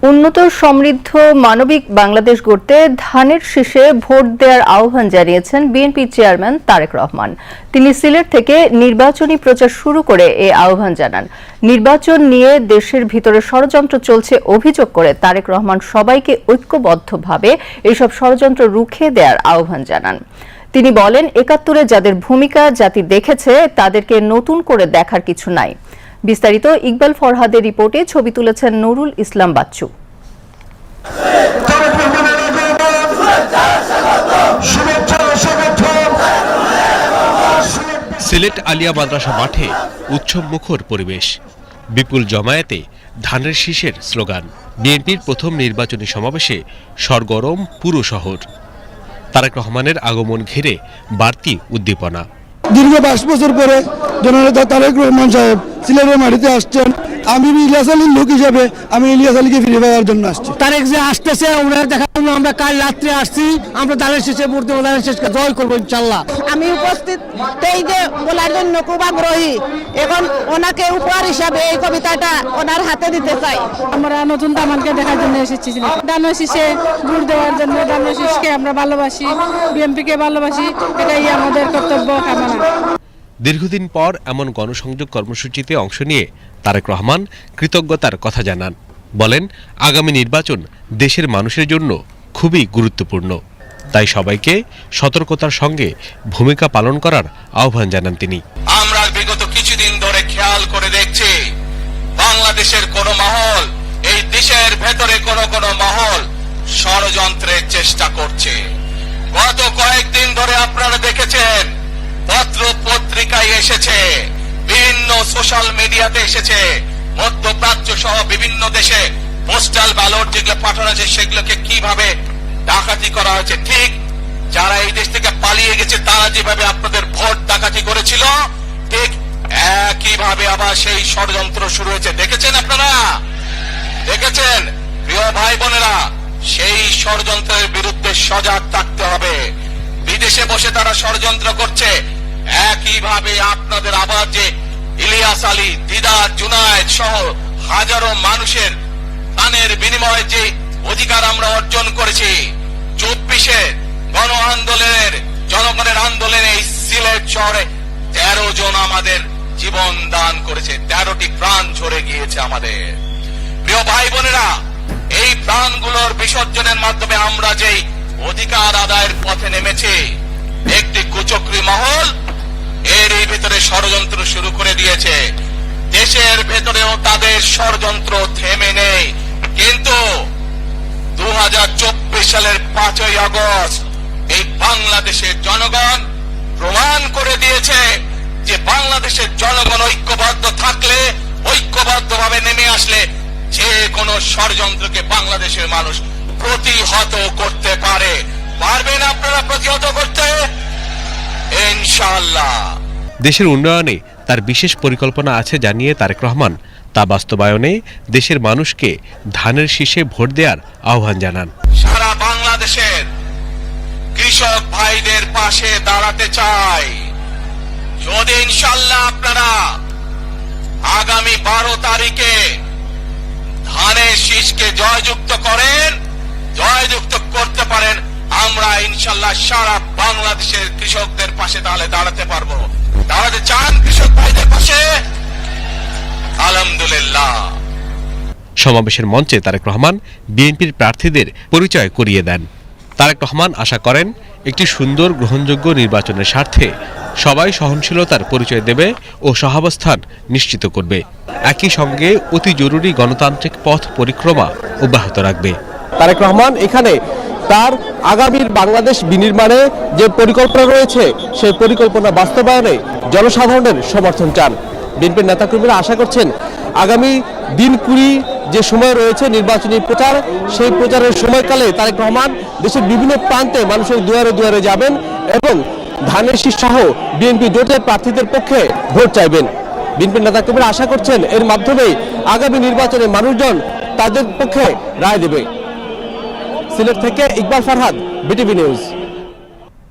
উন্নত সমৃদ্ধ মানবিক বাংলাদেশ গড়তে ধানের শীষে ভোট দেওয়ার আহ্বান জানিয়েছেন বিএনপি চেয়ারম্যান তারেক রহমান। তিনি সিলেট থেকে নির্বাচনী প্রচার শুরু করে এই আহ্বান জানান। নির্বাচন নিয়ে দেশের ভিতরে ষড়যন্ত্র চলছে অভিযোগ করে তারেক রহমান সবাইকে ঐক্যবদ্ধভাবে এইসব ষড়যন্ত্র রুখে দেওয়ার আহ্বান জানান। তিনি বলেন, ৭১-এ যাদের ভূমিকা জাতি দেখেছে তাদেরকে নতুন করে দেখার কিছু নাই। বিস্তারিত ইকবাল ফরহাদের রিপোর্টে ছবি তুলেছেন নুরুল ইসলাম বাচ্চু। সিলেট আলিয়া মাদ্রাসা মাঠে উৎসব মুখর পরিবেশ। বিপুল জমায়েতে ধানের শীষের স্লোগান। বিএনপির প্রথম নির্বাচনী সমাবেশে সরগরম পুরো শহর। তারেক রহমানের আগমন ঘিরে বাড়তি উদ্দীপনা। দীর্ঘ ২২ বছর পরে জননেতা তারেক রহমান সাহেব সিলেটের মাটিতে আসছেন। আমি ইলিয়াস আলীর লোক হিসাবে আমি ইলিয়াস আলীকে ফিরে পাওয়ার জন্য আসছি। তারেক যে আসতেছে ওনার দেখার জন্য আমরা কাল রাত্রে আসছি। আমরা ধানের শীষে ভোট দেব, ধানের শীষকে জয় করবো ইনশাল্লাহ। আমি উপস্থিত এই যে বলার জন্য খুব আগ্রহী। এখন ওনাকে উপহার হিসাবে এই কবিতাটা ওনার হাতে দিতে চাই। আমরা নতুন দামানকে দেখার জন্য এসেছি। ধানের শীষে ভোট দেওয়ার জন্য। ধানের শীষকে আমরা ভালোবাসি, বিএনপিকে ভালোবাসি, এটাই আমাদের কর্তব্য কামনা। দীর্ঘদিন পর এমন গণসংযোগ কর্মসূচিতে অংশ নিয়ে তারেক রহমান কৃতজ্ঞতার কথা জানান। বলেন, আগামী নির্বাচন দেশের মানুষের জন্য খুবই গুরুত্বপূর্ণ, তাই সবাইকে সতর্কতার সঙ্গে ভূমিকা পালন করার আহ্বান জানান তিনি। আমরা বিগত কিছুদিন ধরে খেয়াল করে দেখছি, বাংলাদেশের কোন মহল, এই দেশের ভেতরে কোন মহল ষড়যন্ত্রের চেষ্টা করছে। গত কয়েকদিন ধরে আপনারা দেখেছেন, পত্র পত্রিকায় এসেছে, বিভিন্ন সোশ্যাল মিডিয়াতে এসেছে, মধ্যপ্রাচ্য সহ বিভিন্ন দেশে পোস্টাল ব্যালট যেগুলো পাঠানো হয়েছে সেগুলোকে কিভাবে ডাকাতি করা হয়েছে। ঠিক যারা এই দেশ থেকে পালিয়ে গেছে তারা যেভাবে আপনাদের ভোট ডাকাতি করেছিল, ঠিক একইভাবে আবার সেই ষড়যন্ত্র শুরু হয়েছে। দেখেছেন আপনারা? দেখেছেন? প্রিয় ভাই বোনেরা, সেই ষড়যন্ত্রের বিরুদ্ধে সজাগ থাকতে হবে। বিদেশে বসে তারা ষড়যন্ত্র করছে, একইভাবে আপনাদের আবার যে ইলিয়াস আলী, দিদার, জুনায়েদ সহ হাজারো মানুষের প্রাণের বিনিময়ে যে অধিকার আমরা অর্জন করেছি, ২৪-এ গণ আন্দোলনের জনগণের আন্দোলনে এই সিলেট শহরে ১৩ জন আমাদের জীবন দান করেছে, ১৩টি প্রাণ ঝরে গিয়েছে আমাদের। প্রিয় ভাই বোনেরা, এই প্রাণগুলোর বিসর্জনের মাধ্যমে আমরা যেই অধিকার আদায়ের পথে নেমেছি, একটি কুচক্রী মহল এরই ভিতরে ষড়যন্ত্র শুরু করে দিয়েছে। দেশের ভেতরেও তাদের ষড়যন্ত্র থেমে নেই, কিন্তু ২০২৪ সালের ৫ই আগস্ট এই বাংলাদেশের জনগণ প্রমাণ করে দিয়েছে যে বাংলাদেশের জনগণ ঐক্যবদ্ধ থাকলে, ঐক্যবদ্ধভাবে নেমে আসলে যে কোনো ষড়যন্ত্রকে বাংলাদেশের মানুষ প্রতিহত করতে পারে। পারবেন আপনারা প্রতিহত করতে? ইনশাআল্লাহ। দেশের উন্নয়নে তার বিশেষ পরিকল্পনা আছে জানিয়ে তারেক রহমান তা বাস্তবায়নে দেশের মানুষকে ধানের শীষে ভোট দেওয়ার আহ্বান জানান। সারা বাংলাদেশের কৃষক ভাইদের পাশে দাঁড়াতে চাই। যদি ইনশাআল্লাহ আপনারা আগামী ১২ তারিখে ধানের শীষকে জয়যুক্ত করেন, জয়যুক্ত করতে পারেন, আমরা ইনশাআল্লাহ সারা বাংলাদেশের কৃষকদের পাশে তাহলে দাঁড়াতে পারবো। দাঁড়াতে চান কৃষক ভাইদের পাশে? আলহামদুলিল্লাহ। সমাবেশের মঞ্চে তারেক রহমান বিএনপির প্রার্থীদের পরিচয় করিয়ে দেন। তারেক রহমান আশা করেন, একটি সুন্দর গ্রহণযোগ্য নির্বাচনের স্বার্থে সবাই সহনশীলতার পরিচয় দেবে ও সহাবস্থান নিশ্চিত করবে। একই সঙ্গে অতি জরুরি গণতান্ত্রিক পথ পরিক্রমা অব্যাহত রাখবে। তারেক রহমান এখানে তার আগামীর বাংলাদেশ বিনির্মাণে যে পরিকল্পনা রয়েছে সেই পরিকল্পনা বাস্তবায়নে জনসাধারণের সমর্থন চান। বিএনপির নেতাকর্মীরা আশা করছেন, আগামী দিন ২০ যে সময় রয়েছে নির্বাচনী প্রচার, সেই প্রচারের সময়কালে তারেক রহমান দেশের বিভিন্ন প্রান্তে মানুষের দুয়ারে দুয়ারে যাবেন এবং ধানের শীষ সহ বিএনপি জোটের প্রার্থীদের পক্ষে ভোট চাইবেন। বিএনপির নেতাকর্মীরা আশা করছেন এর মাধ্যমে আগামী নির্বাচনে মানুষজন তাদের পক্ষে রায় দেবে। সিলেট থেকে ইকবাল ফরহাদ, বিটিভি নিউজ।